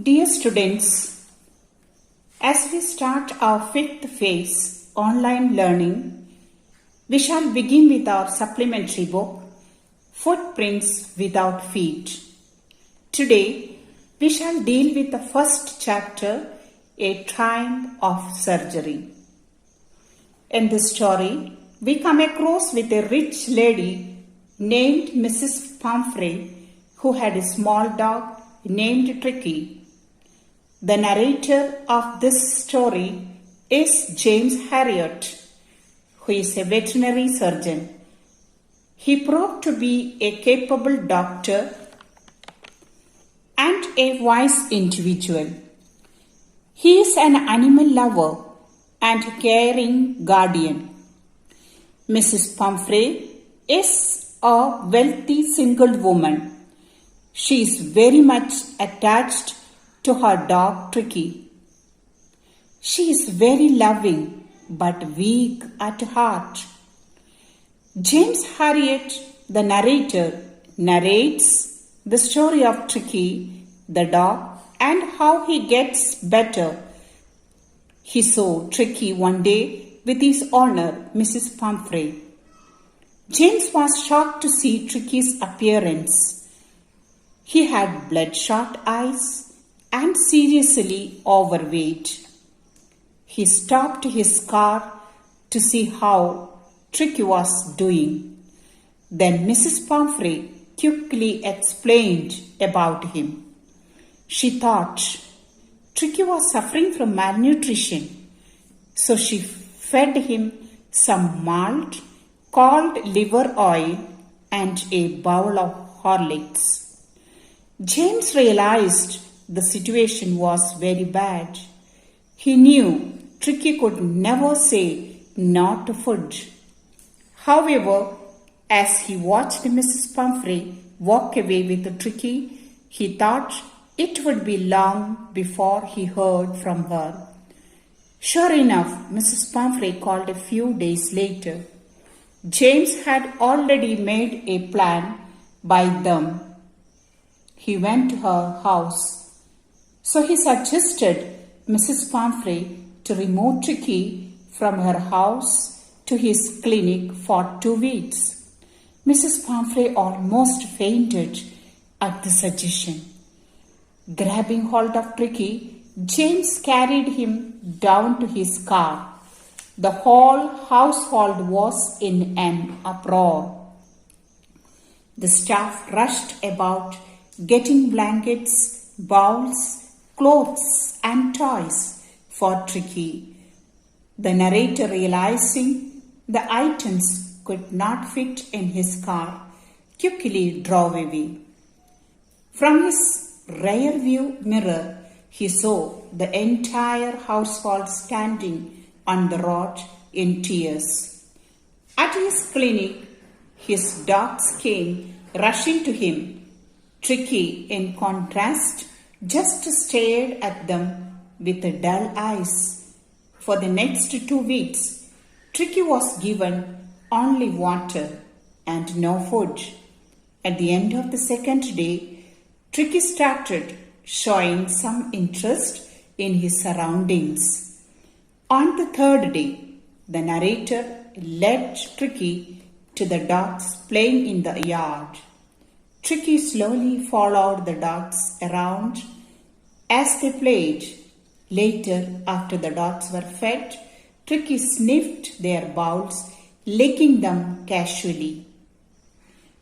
Dear students, as we start our fifth phase, online learning, we shall begin with our supplementary book, Footprints Without Feet. Today, we shall deal with the first chapter, A Triumph of Surgery. In this story, we come across with a rich lady named Mrs. Pumphrey who had a small dog named Tricky. The narrator of this story is James Harriot, who is a veterinary surgeon. He proved to be a capable doctor and a wise individual. He is an animal lover and caring guardian. Mrs. Pumphrey is a wealthy single woman. She is very much attached to her dog Tricky. She is very loving but weak at heart. James Harriot, the narrator, narrates the story of Tricky, the dog, and how he gets better. He saw Tricky one day with his owner, Mrs. Pumphrey. James was shocked to see Tricky's appearance. He had bloodshot eyes and seriously overweight. He stopped his car to see how Tricky was doing. Then Mrs. Pumphrey quickly explained about him. She thought Tricky was suffering from malnutrition, so she fed him some malt called liver oil and a bowl of Horlicks. James realized the situation was very bad. He knew Tricky could never say no to food. However, as he watched Mrs. Pumphrey walk away with Tricky, he thought it would be long before he heard from her. Sure enough, Mrs. Pumphrey called a few days later. James had already made a plan by them. He went to her house. So he suggested Mrs. Pumphrey to remove Tricky from her house to his clinic for 2 weeks. Mrs. Pumphrey almost fainted at the suggestion. Grabbing hold of Tricky, James carried him down to his car. The whole household was in an uproar. The staff rushed about getting blankets, bowls, clothes and toys for Tricky. The narrator, realizing the items could not fit in his car, quickly drove away. From his rear view mirror, he saw the entire household standing on the road in tears. At his clinic, his dogs came rushing to him. Tricky, in contrast, just stared at them with dull eyes. For the next 2 weeks, Tricky was given only water and no food. At the end of the second day, Tricky started showing some interest in his surroundings. On the third day, the narrator led Tricky to the dogs playing in the yard. Tricky slowly followed the dogs around as they played. Later, after the dogs were fed, Tricky sniffed their bowls, licking them casually.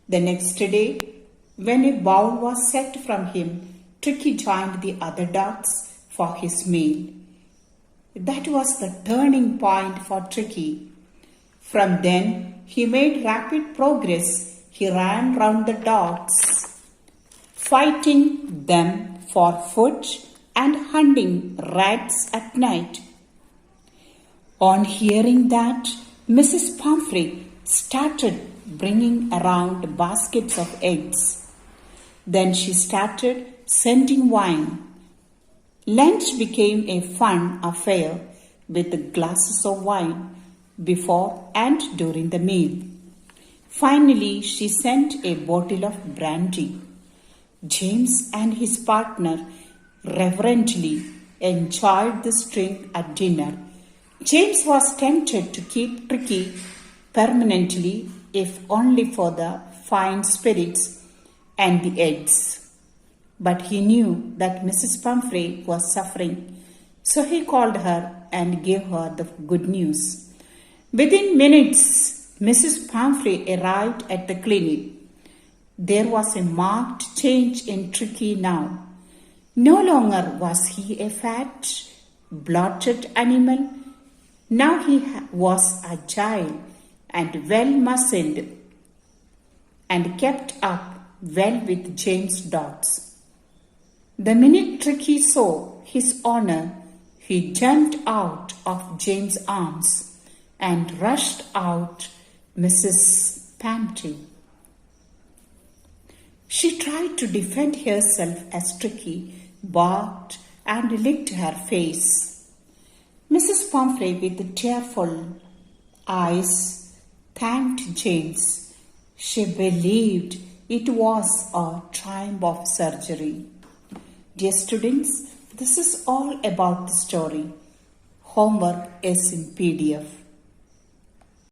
The next day, when a bowl was set from him, Tricky joined the other dogs for his meal. That was the turning point for Tricky. From then, he made rapid progress. He ran round the dogs, fighting them for food and hunting rats at night. On hearing that, Mrs. Pumphrey started bringing around baskets of eggs. Then she started sending wine. Lunch became a fun affair with glasses of wine before and during the meal. Finally, she sent a bottle of brandy. James and his partner reverently enjoyed this drink at dinner. James was tempted to keep Tricky permanently, if only for the fine spirits and the eggs. But he knew that Mrs. Pumphrey was suffering, so he called her and gave her the good news. Within minutes, Mrs. Pumphrey arrived at the clinic. There was a marked change in Tricky now. No longer was he a fat, bloated animal. Now he was agile and well muscled and kept up well with James' dogs. The minute Tricky saw his owner, he jumped out of James' arms and rushed out Mrs. Pumphrey. She tried to defend herself as Tricky barked and licked her face. Mrs. Pumphrey, with tearful eyes, thanked James. She believed it was a triumph of surgery. Dear students, this is all about the story. Homework is in PDF.